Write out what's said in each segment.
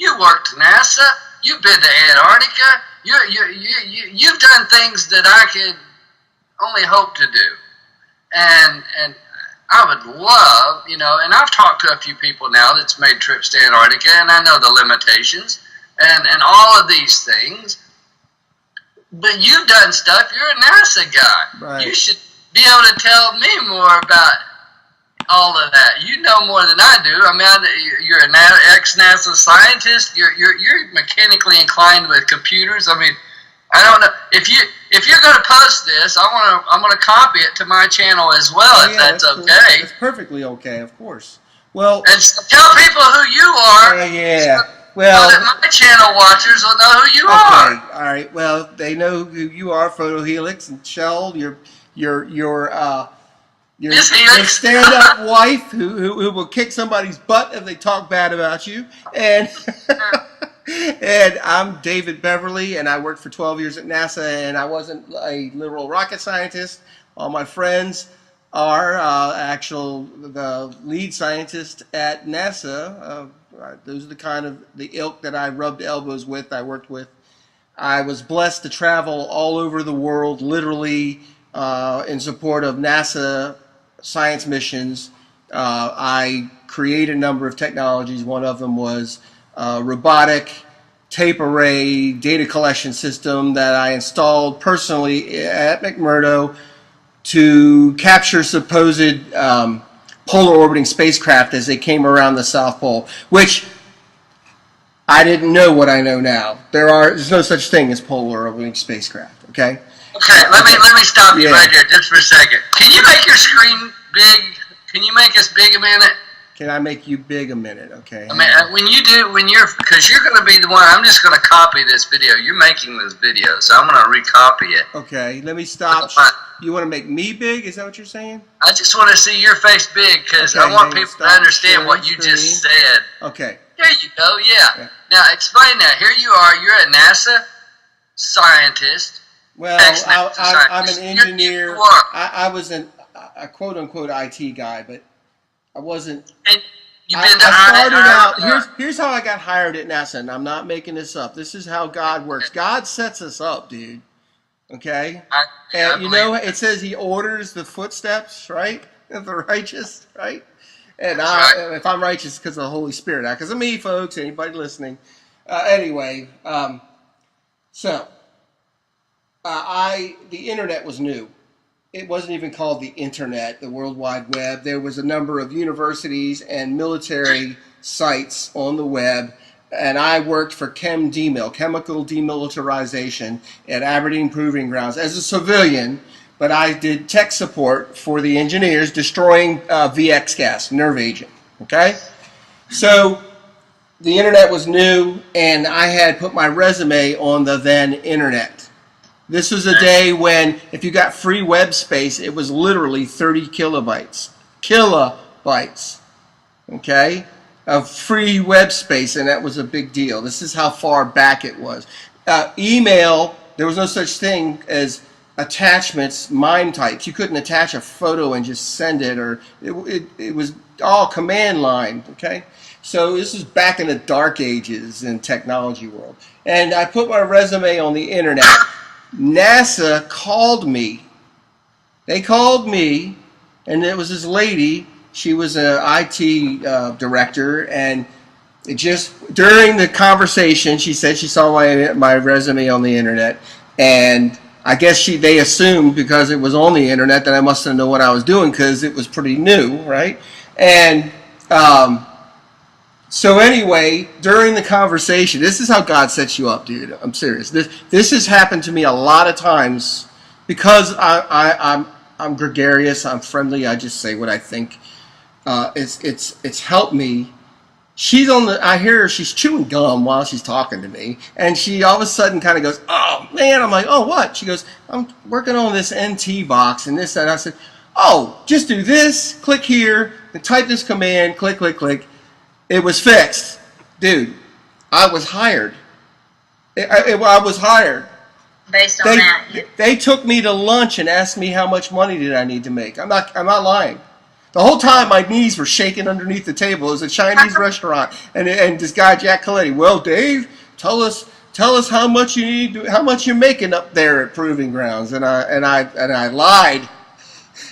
You worked NASA. You've been to Antarctica. You've done things that I could only hope to do. And I would love, and I've talked to a few people now that's made trips to Antarctica, and I know the limitations and all of these things. But you've done stuff. You're a NASA guy. Right. You should be able to tell me more about all of that. You know more than I do. I mean, you're an ex-NASA scientist. You're mechanically inclined with computers. I mean, I don't know if you're going to post this. I'm going to copy it to my channel as well, if that's okay. Cool. It's perfectly okay, of course. Well, and tell people who you are. Yeah. Well, so that my channel watchers will know who you are. Okay. All right. Well, they know who you are, photohelix, and Shell, your stand-up wife who will kick somebody's butt if they talk bad about you, and and I'm David Beverly, and I worked for 12 years at NASA, and I wasn't a literal rocket scientist. All my friends are the lead scientist at NASA. Those are the kind of the ilk that I rubbed elbows with, I worked with. I was blessed to travel all over the world, literally, in support of NASA science missions. I created a number of technologies. One of them was a robotic tape array data collection system that I installed personally at McMurdo to capture supposed polar orbiting spacecraft as they came around the South Pole, which I didn't know what I know now. There's no such thing as polar orbiting spacecraft, okay? Okay, let me stop you right here just for a second. Can you make your screen big? Can you make us big a minute? Can I make you big a minute? Okay. I mean, because you're going to be the one, I'm just going to copy this video. You're making this video, so I'm going to recopy it. Okay, let me stop. You want to make me big? Is that what you're saying? I just want to see your face big because I want people to understand what you just said. Okay. There you go, yeah. Now, explain that. Here you are. You're a NASA scientist. Well, I'm an engineer. I was a quote-unquote IT guy, but I wasn't. And I started out. Here's how I got hired at NASA, and I'm not making this up. This is how God works. God sets us up, dude. Okay? And it says He orders the footsteps, right, of the righteous, right? And if I'm righteous, because of the Holy Spirit, not because of me, folks. Anybody listening? Anyway, the internet was new. It wasn't even called the internet, the World Wide Web. There was a number of universities and military sites on the web, and I worked for ChemDemil, Chemical Demilitarization, at Aberdeen Proving Grounds as a civilian, but I did tech support for the engineers destroying VX gas, nerve agent, okay? So the internet was new, and I had put my resume on the then internet. This was a day when, if you got free web space, it was literally 30 kilobytes. Kilobytes, okay, of free web space, and that was a big deal. This is how far back it was. Email, there was no such thing as attachments, MIME types. You couldn't attach a photo and just send it, or it was all command line, okay? So this is back in the dark ages in technology world. And I put my resume on the internet. NASA called me. They called me, and it was this lady. She was an IT director, and it just during the conversation, she said she saw my resume on the internet, and I guess they assumed because it was on the internet that I must have known what I was doing because it was pretty new, right? And so anyway, during the conversation, this is how God sets you up, dude. I'm serious. This has happened to me a lot of times because I'm gregarious. I'm friendly. I just say what I think. It's helped me. I hear her. She's chewing gum while she's talking to me, and she all of a sudden kind of goes, "Oh man!" I'm like, "Oh what?" She goes, "I'm working on this NT box and this and I said, "Oh, just do this. Click here and type this command. Click, click, click." It was fixed. Dude, I was hired. I was hired. Based on that. They took me to lunch and asked me how much money did I need to make. I'm not lying. The whole time my knees were shaking underneath the table. It was a Chinese restaurant, and this guy Jack Coletti. Well, Dave, tell us how much you need, how much you're making up there at Proving Grounds, and I lied.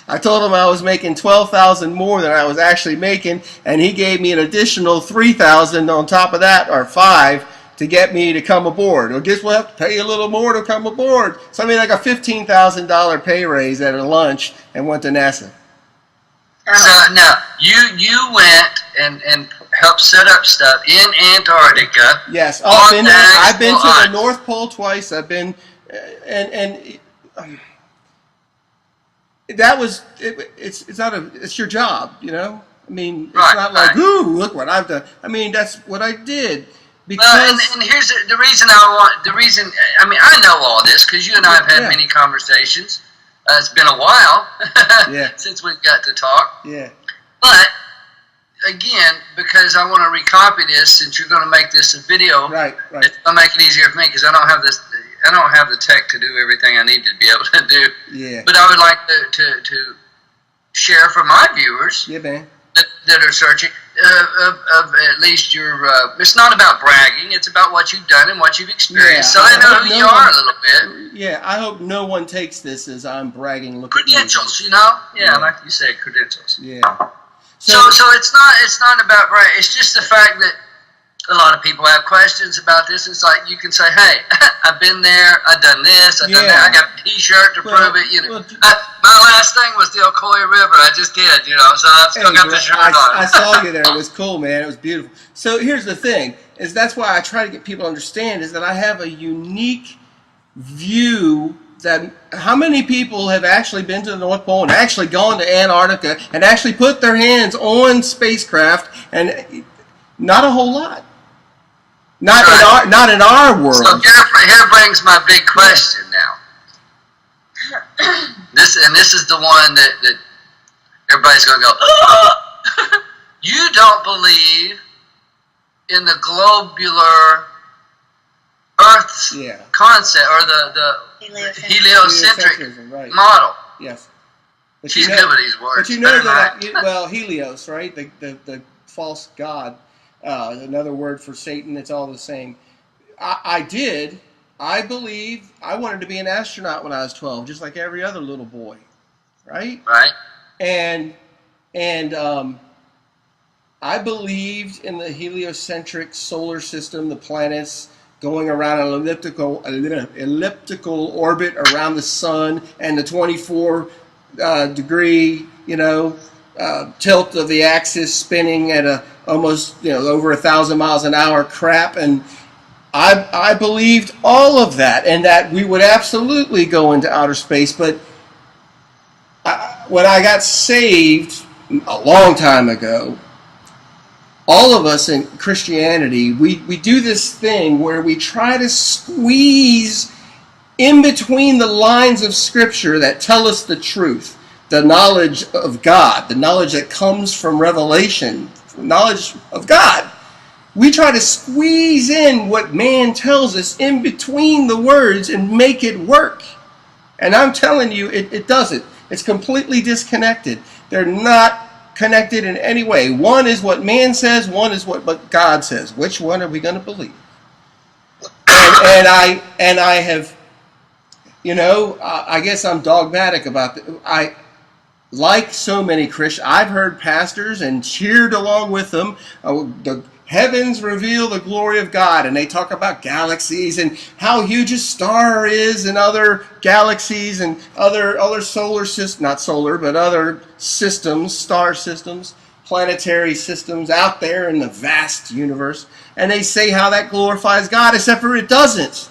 I told him I was making $12,000 more than I was actually making, and he gave me an additional $3,000 on top of that, or $5,000, to get me to come aboard. Well, guess we'll have to pay you a little more to come aboard. So I made like a $15,000 pay raise at a lunch and went to NASA. So now you went and helped set up stuff in Antarctica. Yes, I've been to the North Pole twice. I've been, and that was it's your job, you know. I mean, it's not like, ooh, look what I've done. I mean, that's what I did. Because well, and here's the reason I mean, I know all this because you and I have had many conversations. It's been a while since we've got to talk. Yeah. But again, because I want to recopy this, since you're going to make this a video, right. It's going to make it easier for me because I don't have the tech to do everything I need to be able to do. Yeah. But I would like to share for my viewers. Yeah, man. That are searching of at least your. It's not about bragging. It's about what you've done and what you've experienced. So I know who you are a little bit. Yeah, I hope no one takes this as I'm bragging. Look credentials, you know. Yeah, like you say, credentials. Yeah. So it's not about bragging. It's just the fact that a lot of people have questions about this. It's like you can say, "Hey, I've been there. I've done this. I've done that. I got a T-shirt to prove it." You know, my last thing was the Ocoee River. I just did. You know, so I've still got the shirt on. I saw you there. It was cool, man. It was beautiful. So here's the thing: is that's why I try to get people to understand is that I have a unique view. That how many people have actually been to the North Pole and actually gone to Antarctica and actually put their hands on spacecraft, and not a whole lot. Not in our world. So here brings my big question now. This is the one that everybody's going to go, oh! You don't believe in the globular Earth concept or the heliocentric model. Yes. But she's good with these words. But you know that, well, Helios, right? The false god. Another word for Satan, it's all the same. I believed I wanted to be an astronaut when I was 12, just like every other little boy, right? Right. And I believed in the heliocentric solar system, the planets going around an elliptical orbit around the sun, and the 24 degree, tilt of the axis spinning at a almost over 1,000 miles an hour crap, and I believed all of that, and that we would absolutely go into outer space. But when I got saved a long time ago, all of us in Christianity, we do this thing where we try to squeeze in between the lines of Scripture that tell us the truth, the knowledge of God, the knowledge that comes from revelation, knowledge of God. We try to squeeze in what man tells us in between the words and make it work. And I'm telling you, it doesn't. It's completely disconnected. They're not connected in any way. One is what man says, one is what God says. Which one are we going to believe? And I have, I guess I'm dogmatic about it. Like so many Christians, I've heard pastors and cheered along with them. The heavens reveal the glory of God, and they talk about galaxies and how huge a star is, and other galaxies and other solar systems, not solar, but other systems, star systems, planetary systems out there in the vast universe. And they say how that glorifies God, except for it doesn't,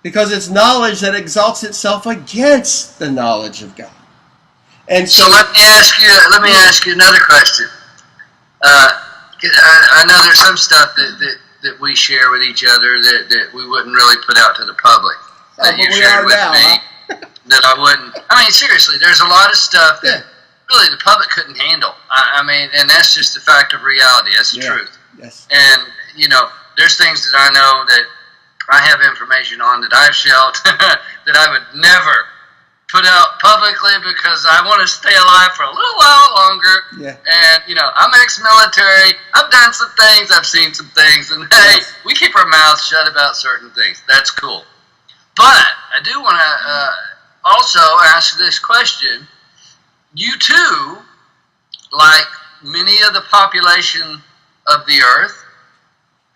because it's knowledge that exalts itself against the knowledge of God. And so let me ask you another question. I know there's some stuff that we share with each other that we wouldn't really put out to the public. That you shared with me that I wouldn't. I mean, seriously, there's a lot of stuff that really the public couldn't handle. I mean, and that's just the fact of reality. That's the truth. Yes. And there's things that I know that I have information on that I've shelved that I would never put out publicly because I want to stay alive for a little while longer. Yeah. And, I'm ex-military. I've done some things. I've seen some things. And, hey, we keep our mouths shut about certain things. That's cool. But I do want to also ask this question. You, too, like many of the population of the Earth,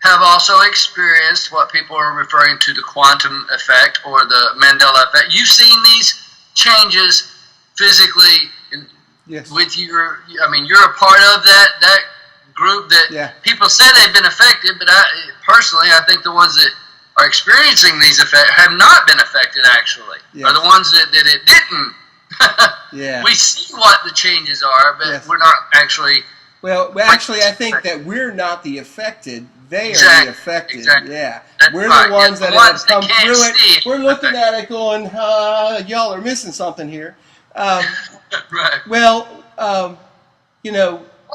have also experienced what people are referring to the quantum effect or the Mandela effect. You've seen these changes physically with you're a part of that group that people say they've been affected, but I think the ones that are experiencing these effects have not been affected actually, are the ones that it didn't. We see what the changes are, but we're not actually. Well, actually, I think that we're not the affected. They are the affected. Exactly. Yeah. That's we're the ones that have come through it. We're looking at it going, y'all are missing something here. Right. Well, what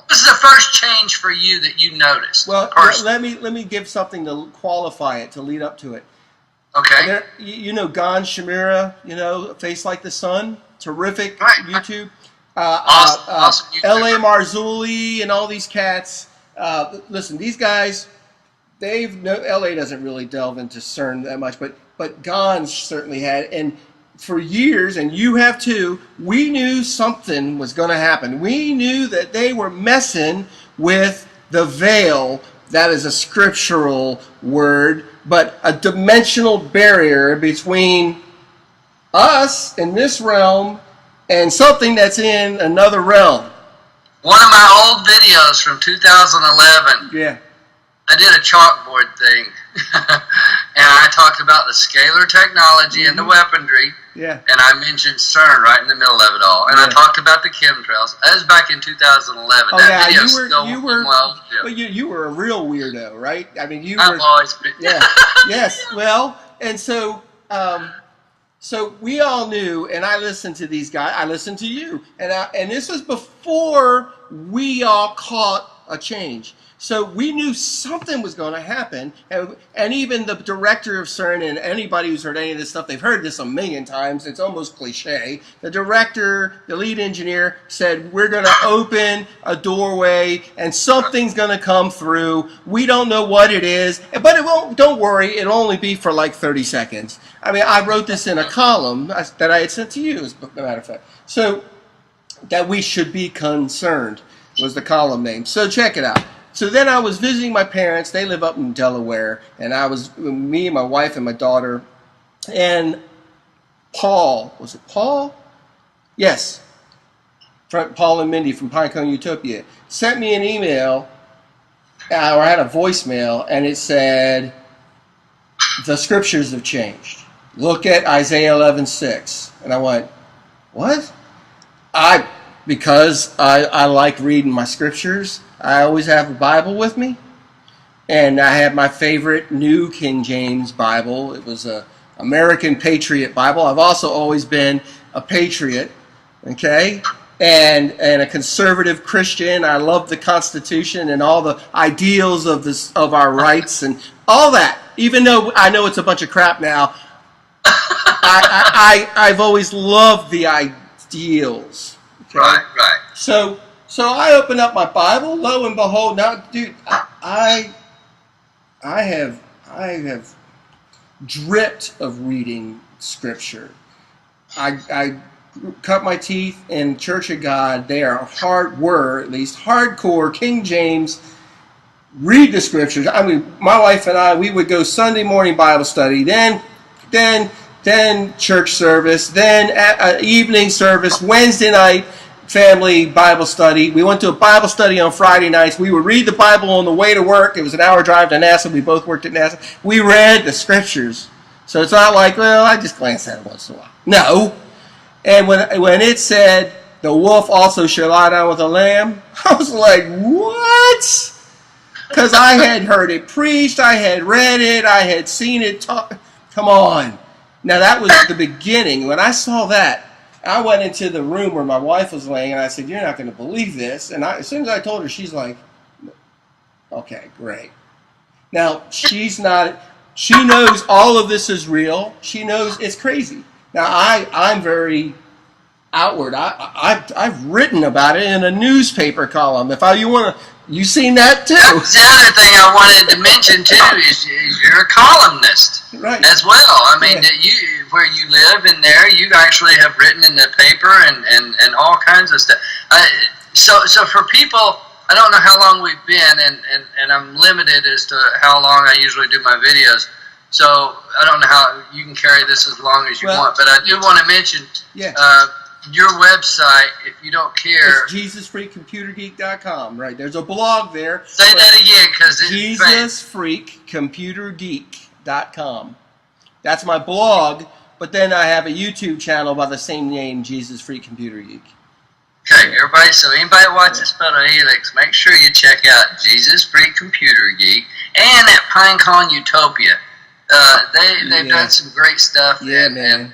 was the first change for you that you noticed? Well, let me give something to qualify it, to lead up to it. Okay. Gon Shamira, Face Like the Sun, terrific YouTube. Awesome L.A. Marzulli and all these cats. Listen, these guys, L.A. doesn't really delve into CERN that much, but Gon certainly had, and for years, and you have too, we knew something was going to happen. We knew that they were messing with the veil. That is a scriptural word, but a dimensional barrier between us in this realm and something that's in another realm. One of my old videos from 2011. Yeah. I did a chalkboard thing, and I talked about the scalar technology and the weaponry. Yeah. And I mentioned CERN right in the middle of it all, and I talked about the chemtrails. That was back in 2011. Oh, that yeah, you were a real weirdo, right? I mean, I've always been. Yeah. Yes. Well, and so we all knew, and I listened to these guys. I listened to you, and this was before we all caught a change. So we knew something was going to happen, and even the director of CERN, and anybody who's heard any of this stuff, they've heard this a million times. It's almost cliche. The director, the lead engineer, said, we're going to open a doorway, and something's going to come through. We don't know what it is, but it won't. Don't worry, it'll only be for like 30 seconds. I mean, I wrote this in a column that I had sent to you, as a matter of fact. So that we should be concerned was the column name. So check it out. So then I was visiting my parents. They live up in Delaware. And I was, me and my wife and my daughter. And Paul, was it Paul? Yes. Paul and Mindy from Pinecone Utopia sent me an email, or I had a voicemail, and it said, the scriptures have changed. Look at Isaiah 11:6. And I went, what? Because I like reading my scriptures, I always have a Bible with me. And I have my favorite New King James Bible. It was a American Patriot Bible. I've also always been a patriot, okay? And a conservative Christian. I love the Constitution and all the ideals of our rights and all that. Even though I know it's a bunch of crap now, I've always loved the ideals. Okay? Right. So I open up my Bible. Lo and behold, now, dude, I have dripped of reading Scripture. I cut my teeth in Church of God. They are at least hardcore King James. Read the Scriptures. I mean, my wife and I, we would go Sunday morning Bible study, then church service, then evening service, Wednesday night family Bible study. We went to a Bible study on Friday nights. We would read the Bible on the way to work. It was an hour drive to NASA. We both worked at NASA. We read the Scriptures. So it's not like, well, I just glance at it once in a while. No. And when it said, the wolf also shall lie down with the lamb, I was like, what? Because I had heard it preached, I had read it, I had seen it talk. Come on. Now that was the beginning. When I saw that, I went into the room where my wife was laying, and I said, you're not going to believe this. And as soon as I told her, she's like, okay, great. Now, she knows all of this is real. She knows it's crazy. Now I'm very outward. I've written about it in a newspaper column. You seen that too? That was the other thing I wanted to mention too. Is you're a columnist, right, as well. I mean, yeah. where you live and there, you actually have written in the paper and all kinds of stuff. So for people, I don't know how long we've been, and I'm limited as to how long I usually do my videos. So I don't know how you can carry this as long as you want, but I do want to mention. Yeah. Your website, if you don't care. It's JesusFreakComputerGeek.com, right? There's a blog there. Say that again, because it's JesusFreakComputerGeek.com. That's my blog, but then I have a YouTube channel by the same name, Jesus Freak Computer Geek. Okay, everybody, so anybody watches photohelix, make sure you check out Jesus Freak Computer Geek and at Pinecone Utopia. They've done some great stuff, man. And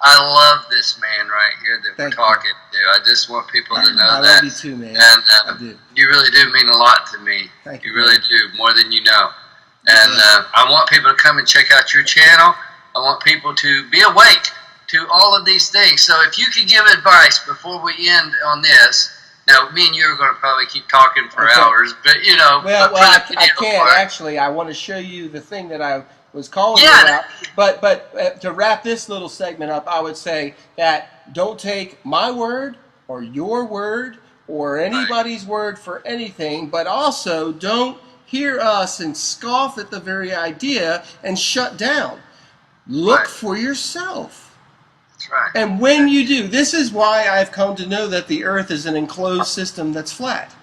I love this man right here that we're talking to. I just want people to know that. I love you too, man. And I do. You really do mean a lot to me. Thank you. You really do, more than you know. And I want people to come and check out your channel. I want people to be awake to all of these things. So if you could give advice before we end on this. Now, me and you are going to probably keep talking for hours, but you know. Well, I can't actually. I want to show you the thing that I was calling about. But to wrap this little segment up, I would say that don't take my word or your word or anybody's word for anything, but also don't hear us and scoff at the very idea and shut down. Look for yourself. That's right. And when you do, this is why I've come to know that the Earth is an enclosed system that's flat.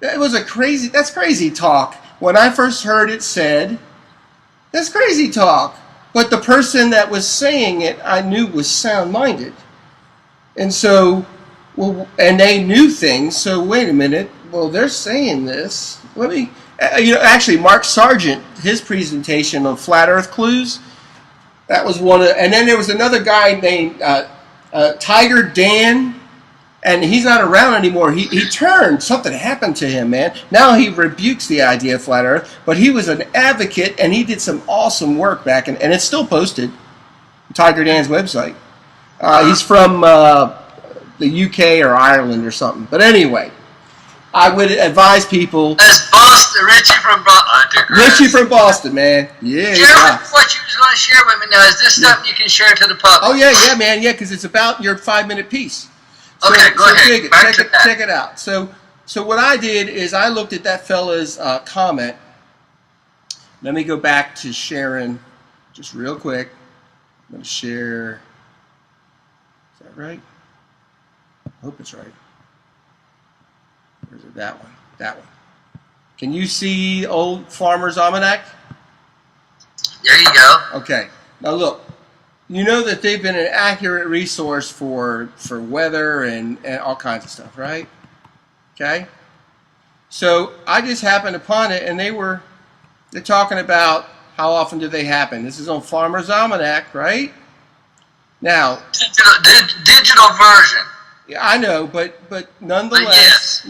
That's crazy talk. When I first heard it said, that's crazy talk. But the person that was saying it, I knew was sound-minded. And so, and they knew things, so wait a minute, well, they're saying this. Let me, actually, Mark Sargent, his presentation on Flat Earth Clues, that was one of, and then there was another guy named Tiger Dan, and he's not around anymore. He turned. Something happened to him, man. Now he rebukes the idea of flat Earth, but he was an advocate, and he did some awesome work back, and it's still posted. Tiger Dan's website. He's from the UK or Ireland or something. But anyway, I would advise people. That's Boston, Richie from Boston. Richie from Boston, man. Yeah. Share what you was going to share with me now. Is this something you can share to the public? Oh yeah, man, yeah, because it's about your 5-minute piece. So, okay, go ahead. Check it out. So what I did is I looked at that fella's comment. Let me go back to sharing just real quick. I'm going to share. Is that right? I hope it's right. Or is it that one? That one. Can you see Old Farmer's Almanac? There you go. Okay. Now look. You know that they've been an accurate resource for weather and all kinds of stuff, right? Okay? So I just happened upon it, and they're talking about how often do they happen. This is on Farmer's Almanac, right? Now, digital version. Yeah, I know, but nonetheless,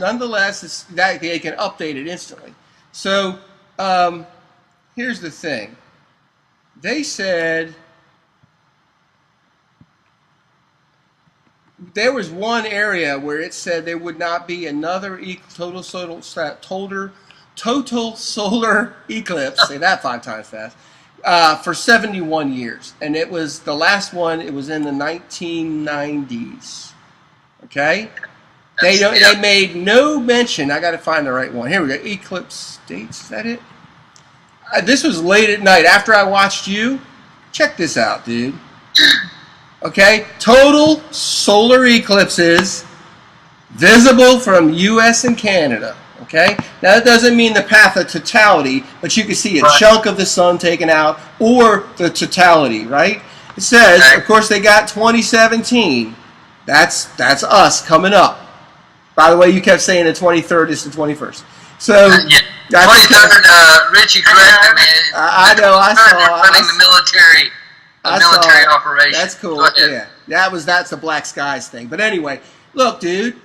it's that they can update it instantly. So here's the thing. They said there was one area where it said there would not be another total solar eclipse. Say that 5 times fast. For 71 years, and it was the last one. It was in the 1990s. Okay, they made no mention. I got to find the right one. Here we go. Eclipse dates. Is that it? This was late at night after I watched you. Check this out, dude. Okay, total solar eclipses visible from U.S. and Canada. Okay, now that doesn't mean the path of totality, but you can see a chunk of the sun taken out or the totality, right? It says, of course, they got 2017. That's us coming up. By the way, you kept saying the 23rd is the 21st. So yeah. 23rd, Richie corrected me. I know. I saw. Running the military operation. That's cool. Yeah, that's the Black Skies thing. But anyway, look, dude.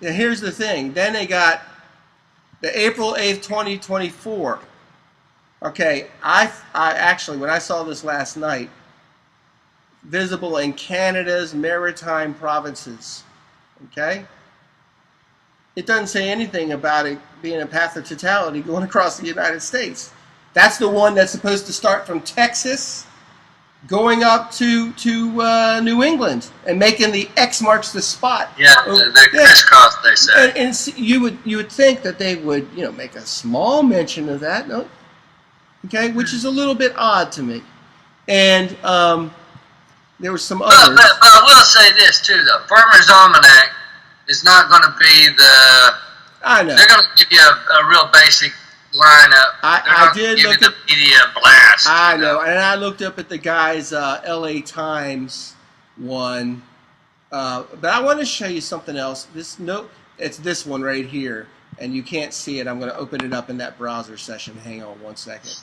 Now here's the thing. Then they got the April 8th, 2024. Okay, I actually, when I saw this last night, visible in Canada's maritime provinces. Okay? It doesn't say anything about it being a path of totality going across the United States. That's the one that's supposed to start from Texas, going up to New England, and making the X marks the spot. Yeah, the crisscross, they say. And you would think that they would make a small mention of that, no? Okay, which is a little bit odd to me. And there were some others. But I will say this too, though. Farmer's Almanac is not going to be the. I know. They're going to give you a real basic lineup. I did give look you the media blast. I know, and I looked up at the guy's L.A. Times one, but I want to show you something else. It's this one right here, and you can't see it. I'm going to open it up in that browser session. Hang on one second.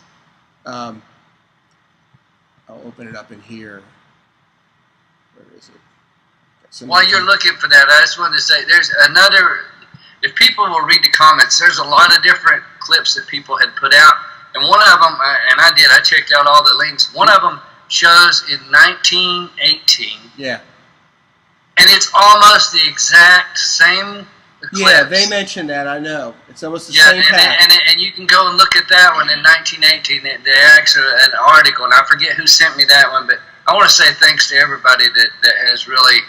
I'll open it up in here. Where is it? While you're looking for that, I just wanted to say there's another. If people will read the comments, there's a lot of different clips that people had put out, and one of them, and I checked out all the links. One of them shows in 1918. Yeah. And it's almost the exact same eclipse. Yeah, they mentioned that. I know. It's almost the same path. And you can go and look at that one in 1918. They actually an article, and I forget who sent me that one, but I want to say thanks to everybody that has really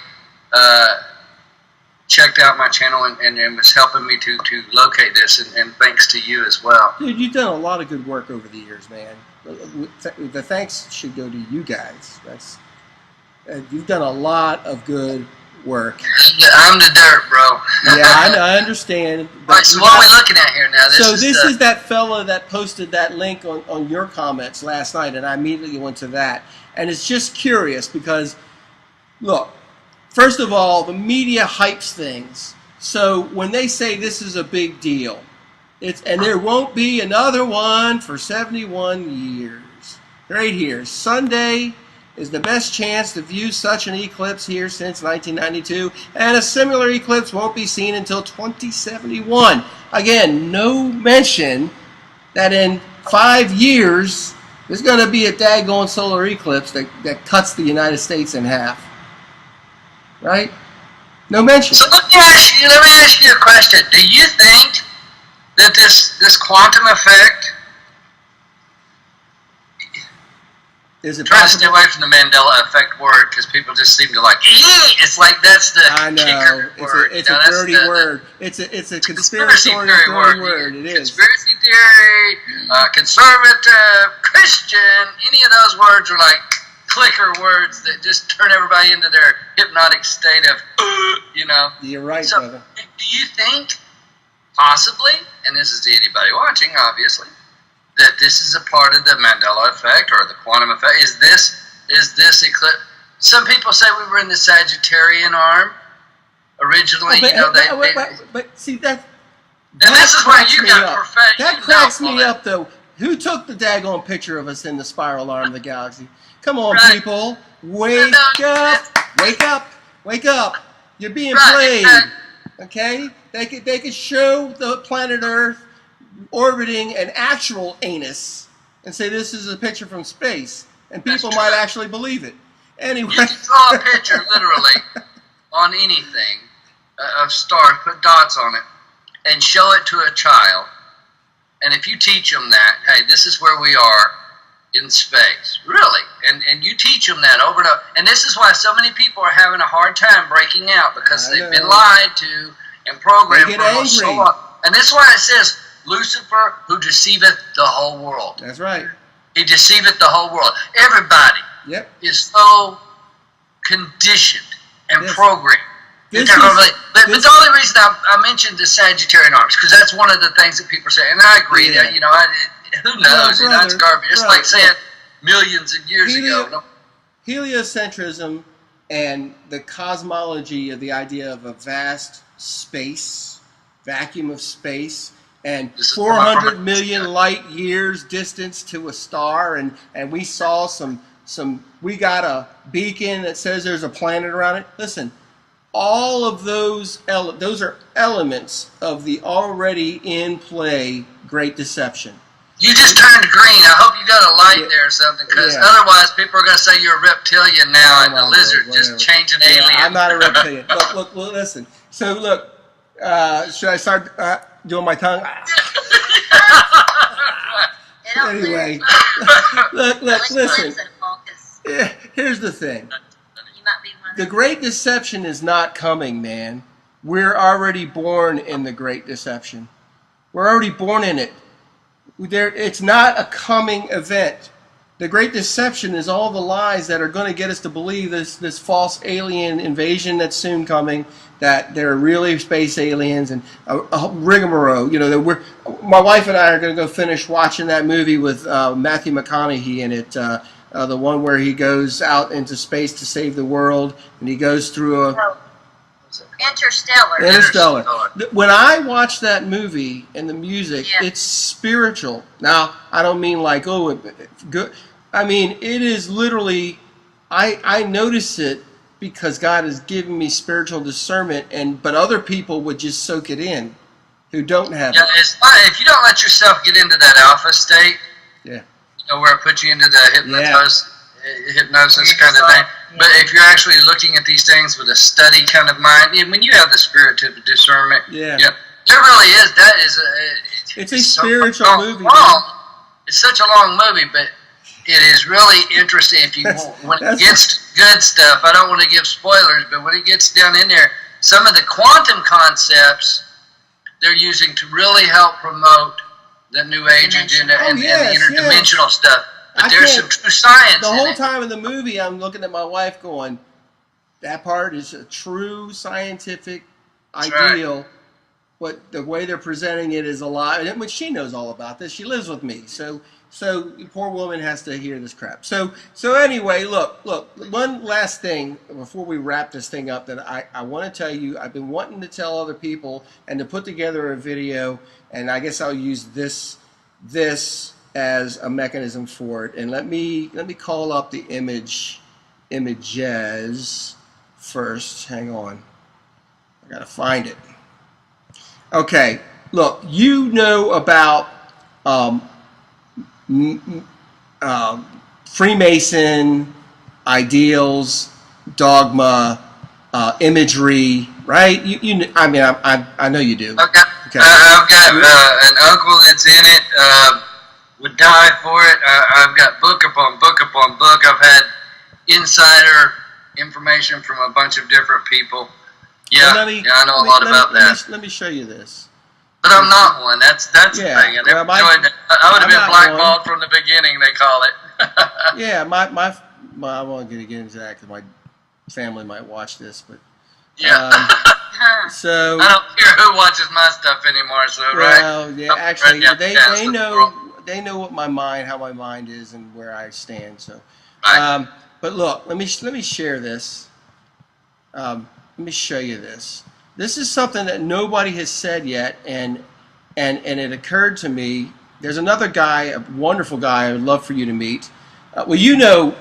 checked out my channel and was helping me to locate this, and thanks to you as well. Dude, you've done a lot of good work over the years, man. The thanks should go to you guys. You've done a lot of good work. I'm the dirt, bro. Yeah, I understand. All right, so what are we looking at here now? This is that fella that posted that link on your comments last night, and I immediately went to that. And it's just curious because, look, first of all, the media hypes things. So when they say this is a big deal, and there won't be another one for 71 years. Right here, Sunday is the best chance to view such an eclipse here since 1992, and a similar eclipse won't be seen until 2071. Again, no mention that in 5 years there's going to be a daggone solar eclipse that cuts the United States in half. Right? No mention. So let me ask you a question. Do you think that this quantum effect, is it try to possible? stay away from the Mandela effect word because people just seem to like, it's like that's the kicker word. It's a dirty word. It's a conspiracy theory word. It is. Conspiracy theory, conservative, Christian, any of those words are like clicker words that just turn everybody into their hypnotic state of, You're right, so, brother. do you think, possibly, and this is to anybody watching, obviously, that this is a part of the Mandela effect or the quantum effect? Is this eclipse? Some people say we were in the Sagittarian arm originally. But see that. And this is where you got perfect. That cracks me up, though. Who took the daggone picture of us in the spiral arm of the galaxy? Come on, people. Wake up. Wake up. Wake up. You're being played. Okay? They could show the planet Earth orbiting an actual anus and say this is a picture from space. And people might actually believe it. Anyway. You can draw a picture, literally, on anything, of stars, put dots on it, and show it to a child. And if you teach them that, hey, this is where we are in space, really, and you teach them that over and over. And this is why so many people are having a hard time breaking out, because they've been lied to and programmed for so long. And this is why it says, Lucifer, who deceiveth the whole world. That's right. He deceiveth the whole world. Everybody is so conditioned and programmed. But the only reason I mentioned the Sagittarian arms, because that's one of the things that people say, and I agree that, who knows? That's garbage. It's like saying millions of years ago. Heliocentrism and the cosmology of the idea of a vast space, vacuum of space, and 400 million light years distance to a star, and we saw we got a beacon that says there's a planet around it. Listen, all of those are elements of the already in play Great Deception. You just turned green. I hope you got a light there or something, because otherwise people are going to say you're a reptilian now and the lizard just changing alien. I'm not a reptilian. Look, listen. So look, should I start doing my tongue? Anyway, look, listen. Yeah, here's the thing. The Great Deception is not coming, man. We're already born in the Great Deception. We're already born in it. It's not a coming event. The Great Deception is all the lies that are going to get us to believe this false alien invasion that's soon coming, that there are really space aliens and a rigmarole. You know, my wife and I are going to go finish watching that movie with Matthew McConaughey in it, the one where he goes out into space to save the world, and he goes through a... Interstellar. When I watch that movie and the music, it's spiritual. Now, I don't mean like, oh, good. I mean, it is literally, I notice it because God has given me spiritual discernment, but other people would just soak it in who don't have it. It's like, if you don't let yourself get into that alpha state, you know, where it puts you into the hypnosis kind of thing. But if you're actually looking at these things with a study kind of mind, and when you have the spirit to discernment, there really is. That is it's a spiritual movie. It's such a long movie, but it is really interesting. If you when it gets to good stuff, I don't want to give spoilers, but when it gets down in there, some of the quantum concepts they're using to really help promote the New Age agenda and the interdimensional stuff. But there's some true science. The whole time in the movie, I'm looking at my wife going, that part is a true scientific ideal. What the way they're presenting it is a lie. And she knows all about this. She lives with me. So the poor woman has to hear this crap. So anyway, look, one last thing before we wrap this thing up that I want to tell you. I've been wanting to tell other people and to put together a video, and I guess I'll use this as a mechanism for it. And let me call up the images first. Hang on, I gotta find it. Okay, look, you know about Freemason ideals, dogma, imagery, right? I mean, I know you do. Okay. I've got an uncle that's in it. Would die for it. I've got book upon book upon book. I've had insider information from a bunch of different people. I know a lot about that. Let me show you this. But I'm not one. That's the thing. I would have been blackballed from the beginning, they call it. I won't get into that because my family might watch this, but so I don't care who watches my stuff anymore. So actually, they know what how my mind is and where I stand. So, but look, let me share this. Let me show you this. This is something that nobody has said yet, and it occurred to me. There's another guy, a wonderful guy. I would love for you to meet. Well, you know,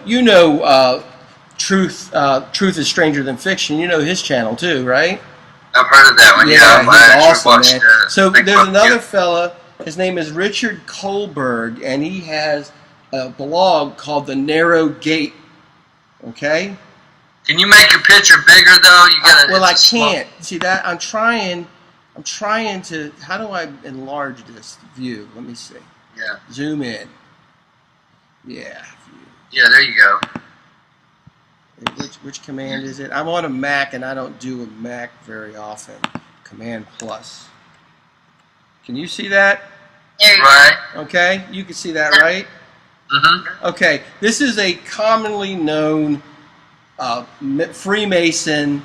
Truth is Stranger Than Fiction. You know his channel too, right? I've heard of that one. Yeah, he's awesome, man. So there's another fella. His name is Richard Kohlberg, and he has a blog called The Narrow Gate. Okay. Can you make your picture bigger though? You gotta. Well, I can't. See that? I'm trying to. How do I enlarge this view? Let me see. Yeah. Zoom in. Yeah. Yeah. There you go. Which command is it? I'm on a Mac and I don't do a Mac very often. Command plus. Can you see that? Right. Okay. You can see that, right? Mm-hmm. Okay. This is a commonly known Freemason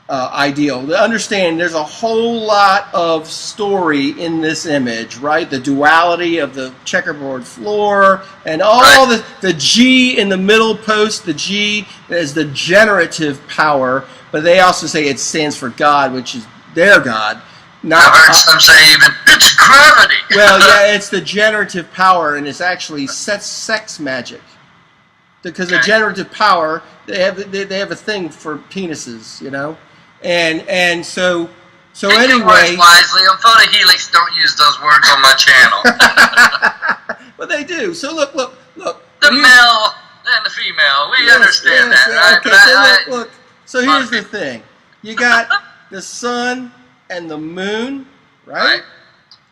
ideal. Understand, there's a whole lot of story in this image, right? The duality of the checkerboard floor and all the G in the middle post. The G is the generative power, but they also say it stands for God, which is their God. I've heard some say even it's gravity. Well, yeah, it's the generative power, and it's actually sex magic. Because the generative power, they have a thing for penises, you know, and so anyway. Wisely, on photohelix, don't use those words on my channel. But they do. So look. The male and the female. We understand that, right? Okay, so look. So here's the thing. You got the sun and the moon, right?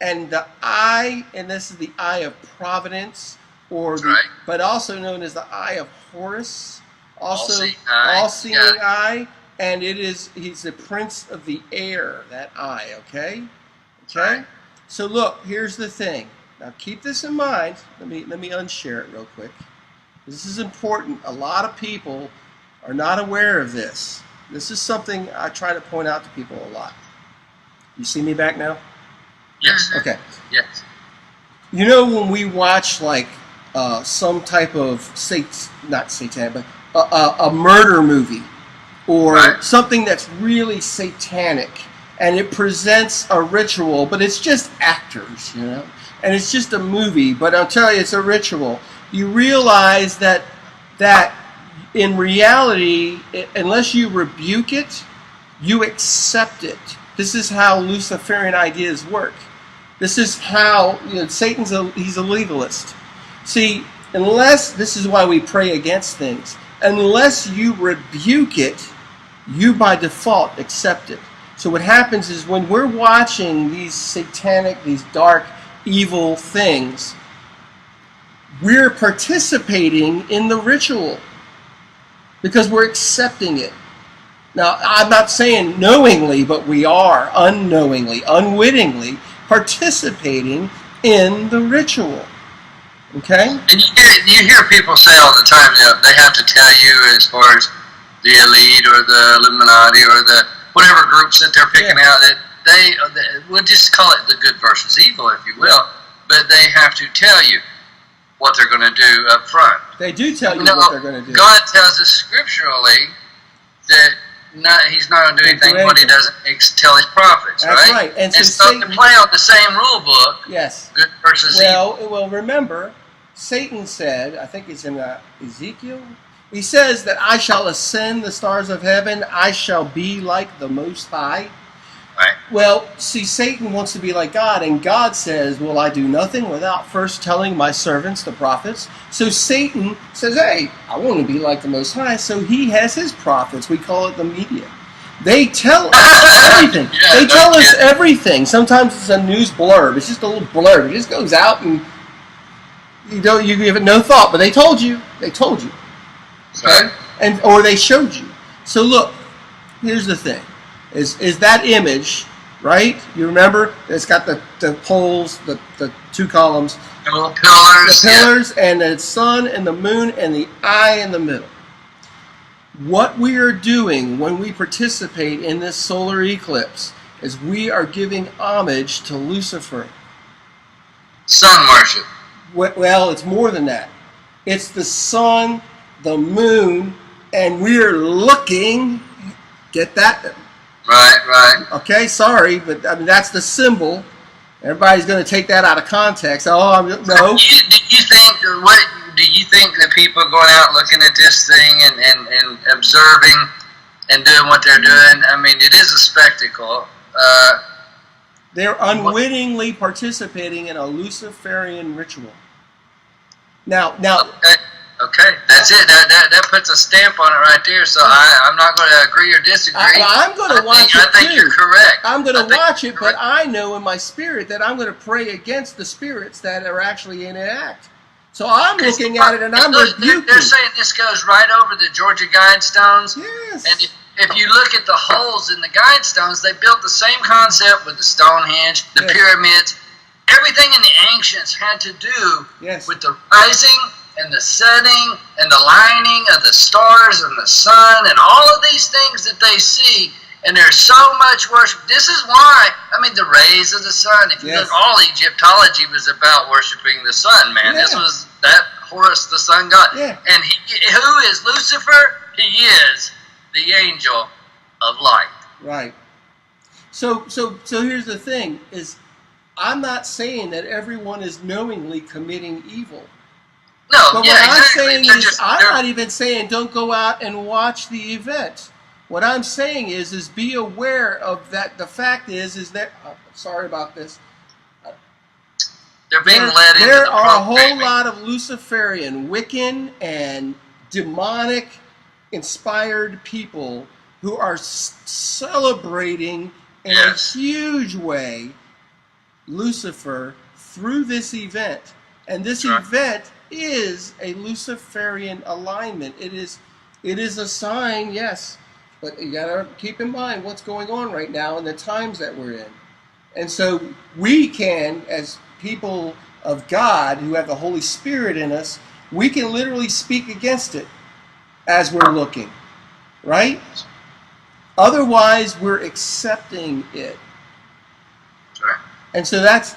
And the eye, and this is the eye of providence, but also known as the eye of Horus, also all-seeing eye, and he's the prince of the air, that eye, okay? Right. So look, here's the thing. Now keep this in mind. Let me unshare it real quick. This is important. A lot of people are not aware of this. This is something I try to point out to people a lot. You see me back now? Yes. Okay. Yes. You know when we watch like some type of not satanic, but a murder movie or something that's really satanic, and it presents a ritual, but it's just actors, you know, and it's just a movie, but I'll tell you, it's a ritual. You realize that in reality, unless you rebuke it, you accept it. This is how Luciferian ideas work. This is how Satan's he's a legalist. See, this is why we pray against things. Unless you rebuke it, you by default accept it. So what happens is when we're watching these satanic, these dark, evil things, we're participating in the ritual because we're accepting it. Now, I'm not saying knowingly, but we are unknowingly, unwittingly participating in the ritual. Okay? And you hear people say all the time that they have to tell you, as far as the elite or the Illuminati or the whatever groups that they're picking out, that we'll just call it the good versus evil, if you will, but they have to tell you what they're going to do up front. They do tell you what they're going to do. God tells us scripturally that he's not going to do anything what he doesn't tell his prophets, That's right? And so Satan, to play on the same rule book, good versus evil. Well, remember, Satan said, I think it's in Ezekiel, he says that I shall ascend the stars of heaven, I shall be like the Most High. Right. Well, see, Satan wants to be like God, and God says, will I do nothing without first telling my servants, the prophets? So Satan says, hey, I want to be like the Most High, so he has his prophets. We call it the media. They tell us everything. They tell us everything. Sometimes it's a news blurb. It's just a little blurb. It just goes out, and you give it no thought, but they told you. They told you. Okay? Or they showed you. So look, here's the thing. Is that image, right? You remember? It's got the poles, the two columns. The little pillars. The pillars and the sun and the moon and the eye in the middle. What we are doing when we participate in this solar eclipse is we are giving homage to Lucifer. Sun worship. Well, it's more than that. It's the sun, the moon, and we're looking. Get that? Right. Okay, sorry, but I mean that's the symbol. Everybody's going to take that out of context. No. Do you think that people going out looking at this thing and observing and doing what they're doing? I mean, it is a spectacle. They're unwittingly participating in a Luciferian ritual. Now. Okay, that's it. That puts a stamp on it right there. So I'm not going to agree or disagree. I'm going to watch it too. I think you're correct. I'm going to watch it, but I know in my spirit that I'm going to pray against the spirits that are actually in act. So I'm looking at it and I'm rebuking. They're saying this goes right over the Georgia Guidestones. Yes. And if you look at the holes in the Guidestones, they built the same concept with the Stonehenge, the pyramids. Everything in the ancients had to do with the rising and the setting and the lining of the stars and the sun and all of these things that they see, and there's so much worship. This is why, I mean, the rays of the sun, if you look, all Egyptology was about worshiping the sun, man. This was that Horus, the sun god. And who is Lucifer? He is the angel of light. Right. So here's the thing, is I'm not saying that everyone is knowingly committing evil. No, but what I'm saying is, I'm not even saying don't go out and watch the event. What I'm saying is be aware of that. The fact is that sorry about this. They're being led into There the are a whole programming. lot of Luciferian, Wiccan, and demonic inspired people who are celebrating in Yes. a huge way Lucifer through this event. And this Sure. event is a Luciferian alignment. It is a sign, yes, but you gotta keep in mind what's going on right now and the times that we're in. And so we can, as people of God who have the Holy Spirit in us, we can literally speak against it as we're looking, right? Otherwise, we're accepting it. Sure. And so that's,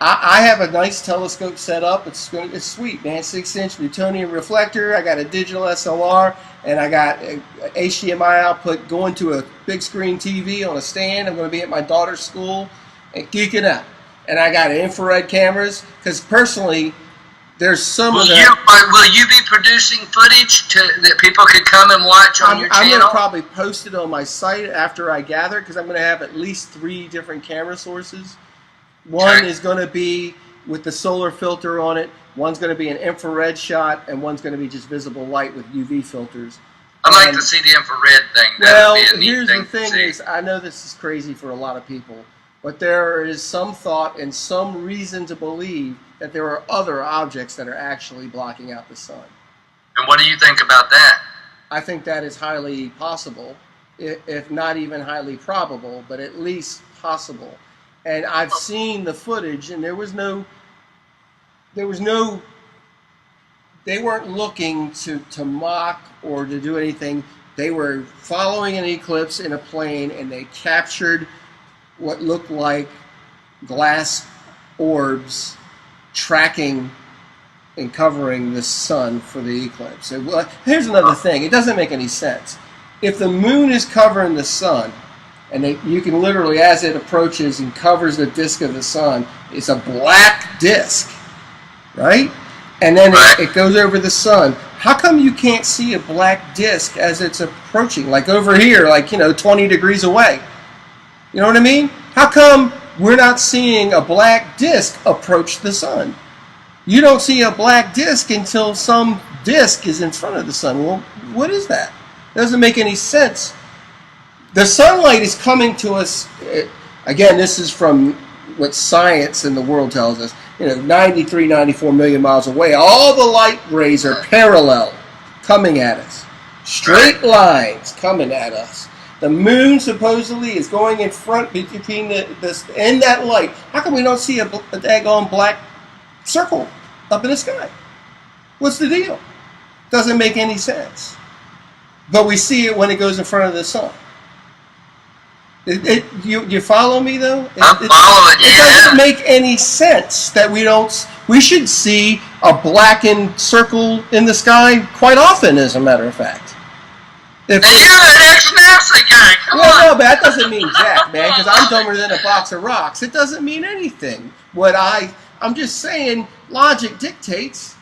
I have a nice telescope set up. It's sweet, man. 6-inch Newtonian reflector. I got a digital SLR, and I got a HDMI output going to a big screen TV on a stand. I'm going to be at my daughter's school and geeking out. And I got infrared cameras, because personally, there's some Will of the... will you be producing footage that people could come and watch on your I'm going channel? to probably post it on my site after I gather, because I'm going to have at least 3 different camera sources. One Okay. is going to be with the solar filter on it. One's going to be an infrared shot, and one's going to be just visible light with UV filters. I'd like to see the infrared thing. Well, That would be a neat here's the to thing see. is, I know this is crazy for a lot of people, but there is some thought and some reason to believe that there are other objects that are actually blocking out the sun. And what do you think about that? I think that is highly possible, if not even highly probable, but at least possible. And I've seen the footage, and they weren't looking to mock or to do anything. They were following an eclipse in a plane, and they captured what looked like glass orbs tracking and covering the sun for the eclipse. Here's another thing. It doesn't make any sense. If the moon is covering the sun, and you can literally, as it approaches and covers the disk of the sun, it's a black disk, right? And then it goes over the sun. How come you can't see a black disk as it's approaching? Like over here, 20 degrees away. You know what I mean? How come we're not seeing a black disk approach the sun? You don't see a black disk until some disk is in front of the sun. Well, what is that? It doesn't make any sense. The sunlight is coming to us, again, this is from what science in the world tells us, 93, 94 million miles away. All the light rays are parallel coming at us. Straight lines coming at us. The moon supposedly is going in front between and that light. How come we don't see a daggone black circle up in the sky? What's the deal? Doesn't make any sense. But we see it when it goes in front of the sun. You follow me though? I'm following you. It doesn't make any sense that we should see a blackened circle in the sky quite often, as a matter of fact. And you're an ex-NASA guy. Come on. No, but that doesn't mean jack, man, because I'm dumber than a box of rocks. It doesn't mean anything. I'm just saying, logic dictates.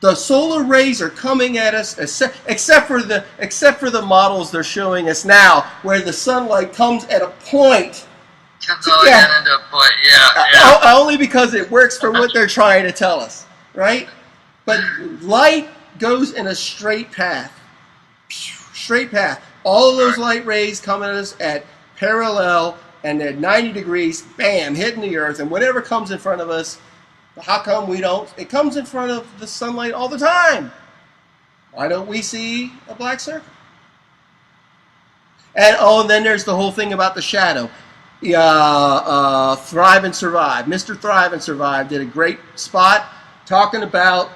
The solar rays are coming at us, except for the models they're showing us now, where the sunlight comes at a point. Comes all down into a point. Yeah. Only because it works for what they're trying to tell us, right? But light goes in a straight path. Straight path. All of those light rays come at us at parallel and at 90 degrees, bam, hitting the earth, and whatever comes in front of us, how come we don't? It comes in front of the sunlight all the time. Why don't we see a black circle? And then there's the whole thing about the shadow. Thrive and Survive. Mr. Thrive and Survive did a great spot talking about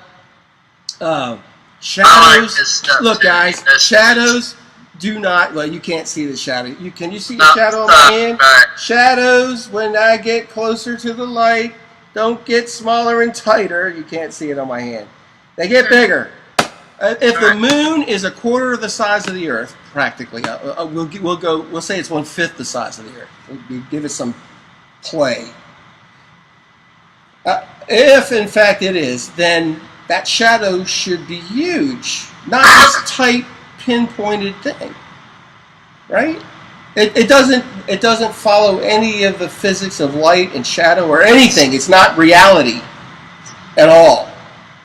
shadows. Look, guys, shadows do not. Well, you can't see the shadow. Can you see the shadow on my hand? Shadows, when I get closer to the light, don't get smaller and tighter. You can't see it on my hand. They get bigger. If the moon is a quarter of the size of the Earth, practically, we'll say it's 1/5 the size of the Earth. We'll give it some play. If in fact it is, then that shadow should be huge, not this tight, pinpointed thing, right? It doesn't follow any of the physics of light and shadow or anything. It's not reality at all.